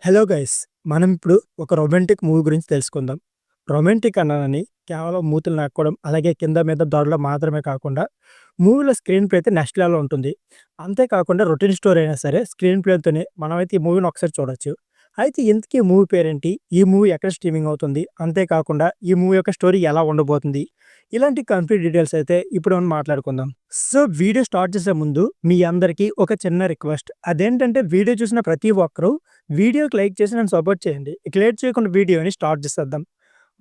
Hello guys! మనం ఇప్పుడు ఒక రొమాంటిక్ మూవీ గురించి తెలుసుకుందాం. రొమాంటిక్ అన్నానని కేవలం మూతులు నాక్కోవడం, అలాగే కింద మీద దొరలడం మాత్రమే కాకుండా, మూవీలో స్క్రీన్ ప్లే అయితే నెక్స్ట్ లెవెల్‌లో ఉంటుంది. అంతేకాకుండా రొటీన్ స్టోరీ అయినా సరే స్క్రీన్ ప్లేతోనే మనమైతే ఈ మూవీని ఒకసారి చూడొచ్చు. అయితే ఇంతకీ ఈ మూవీ పేరేంటి? ఈ మూవీ ఎక్కడ స్ట్రీమింగ్ అవుతుంది? అంతేకాకుండా ఈ మూవీ యొక్క స్టోరీ ఎలా ఉండబోతుంది? ఇలాంటి కంప్లీట్ డీటెయిల్స్ అయితే ఇప్పుడు మనం మాట్లాడుకుందాం. సో, వీడియో స్టార్ట్ చేసే ముందు మీ అందరికీ ఒక చిన్న రిక్వెస్ట్. అదేంటంటే వీడియో చూసిన ప్రతి ఒక్కరు వీడియోకి లైక్ చేసి నన్ను సపోర్ట్ చేయండి. ఇక లేట్ చేయకుండా వీడియోని స్టార్ట్ చేసేద్దాం.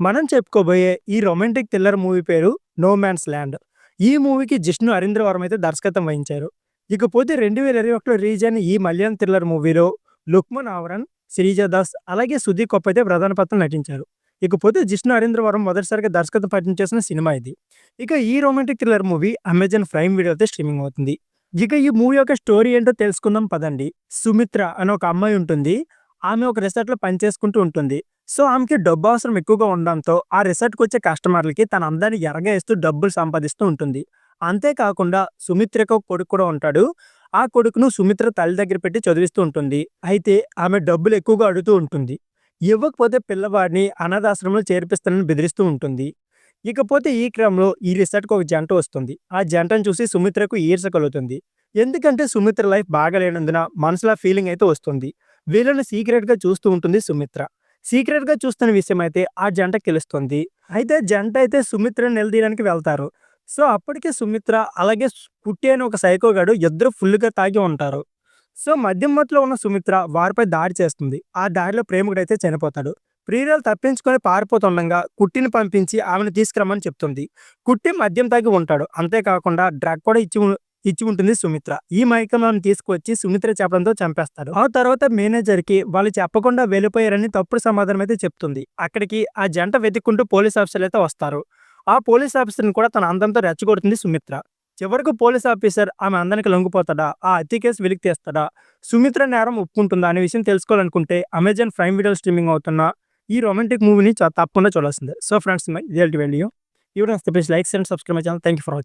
మనం చెప్పుకోబోయే ఈ రొమాంటిక్ థ్రిల్లర్ మూవీ పేరు 'నో మ్యాన్స్ ల్యాండ్'. ఈ మూవీకి జిష్ణు హరీంద్రవరం అయితే దర్శకత్వం వహించారు. ఇకపోతే 2021లో రిలీజ్ అయిన ఈ మలయాళం థ్రిల్లర్ మూవీలో లుక్మన్ ఆవరన్, శ్రీజ దాస్ అలాగే సుధీర్ కొప్ప అయితే ప్రధాన పాత్రలు నటించారు. ఇకపోతే జిష్ణు హరీంద్రవరం మొదటిసారిగా దర్శకత్వం చేసిన సినిమా ఇది. ఇక ఈ romantic thriller movie Amazon prime video అయితే స్ట్రీమింగ్ అవుతుంది. ఇక ఈ మూవీ యొక్క స్టోరీ ఏంటో తెలుసుకుందాం పదండి. సుమిత్ర అనే ఒక అమ్మాయి ఉంటుంది. ఆమె ఒక రిసార్ట్‌లో పని చేసుకుంటూ ఉంటుంది. సో, ఆమెకి డబ్బు అవసరం ఎక్కువగా ఉండడంతో ఆ రిసార్ట్‌కొచ్చే కస్టమర్‌లకి తన అందాన్ని ఎరగేస్తూ డబ్బులు సంపాదిస్తూ ఉంటుంది. అంతేకాకుండా సుమిత్రకు ఒక కొడుకు కూడా ఉంటాడు. ఆ కొడుకును సుమిత్ర తల్లి దగ్గర పెట్టి చదివిస్తూ ఉంటుంది. అయితే ఆమె డబ్బులు ఎక్కువగా అడుగుతూ ఉంటుంది. ఇవ్వకపోతే పిల్లవాడిని అనాథాశ్రమంలో చేర్పిస్తానని బెదిరిస్తూ ఉంటుంది. ఇకపోతే ఈ క్రమంలో ఈ రిసార్ట్‌కి ఒక జంట వస్తుంది. ఆ జంటను చూసి సుమిత్రకు ఈర్ష్య కలుగుతుంది. ఎందుకంటే సుమిత్ర లైఫ్ బాగాలేనందున మనసులో ఫీలింగ్ అయితే వస్తుంది. వీళ్ళని సీక్రెట్‌గా చూస్తూ ఉంటుంది సుమిత్ర. సీక్రెట్‌గా చూస్తున్న విషయమైతే ఆ జంటకి తెలుస్తుంది. అయితే జంట అయితే సుమిత్రని నిలదీయడానికి వెళ్తారు. సో, అప్పటికే సుమిత్ర అలాగే కుట్టి అనే ఒక సైకో గాడు ఇద్దరు ఫుల్‌గా తాగి ఉంటారు. సో, మద్యం మత్తులో ఉన్న సుమిత్ర వారిపై దాడి చేస్తుంది. ఆ దాడిలో ప్రేమికుడైతే చనిపోతాడు. ప్రియురాలు తప్పించుకొని పారిపోతుండగా కుట్టిని పంపించి ఆమెను తీసుకురమ్మని చెప్తుంది. కుట్టి మద్యం తాగి ఉంటాడు. అంతేకాకుండా డ్రగ్ కూడా ఇచ్చి ఉంటుంది సుమిత్ర. ఈ మైకంలోని తీసుకొచ్చి సుమిత్ర చెప్పడంతో చంపేస్తాడు. ఆ తర్వాత మేనేజర్‌కి వాళ్ళు చెప్పకుండా వెళ్ళిపోయారని తప్పుడు సమాధానం అయితే చెప్తుంది. అక్కడికి ఆ జంట వెతుక్కుంటూ పోలీస్ ఆఫీసర్‌లైతే వస్తారు. ఆ పోలీస్ ఆఫీసర్‌ని కూడా తన అందంతో రెచ్చగొడుతుంది సుమిత్ర. చివరకు పోలీస్ ఆఫీసర్ ఆమె అందానికి లొంగిపోతాడా? ఆ హత్య కేసు వెలికి తీస్తాడా? సుమిత్ర నేరం ఒప్పుకుంటుందా? అనే విషయం తెలుసుకోవాలనుకుంటే అమెజాన్ ప్రైమ్ వీడియోలో స్ట్రీమింగ్ అవుతున్న ఈ రొమాంటిక్ మూవీని తప్పకుండా చూడాల్సిందే. సో ఫ్రెండ్స్, మై ఇయాల్టి వీడియో. ఈ వీడియో నచ్చితే please like and subscribe my channel. Thank you for watching.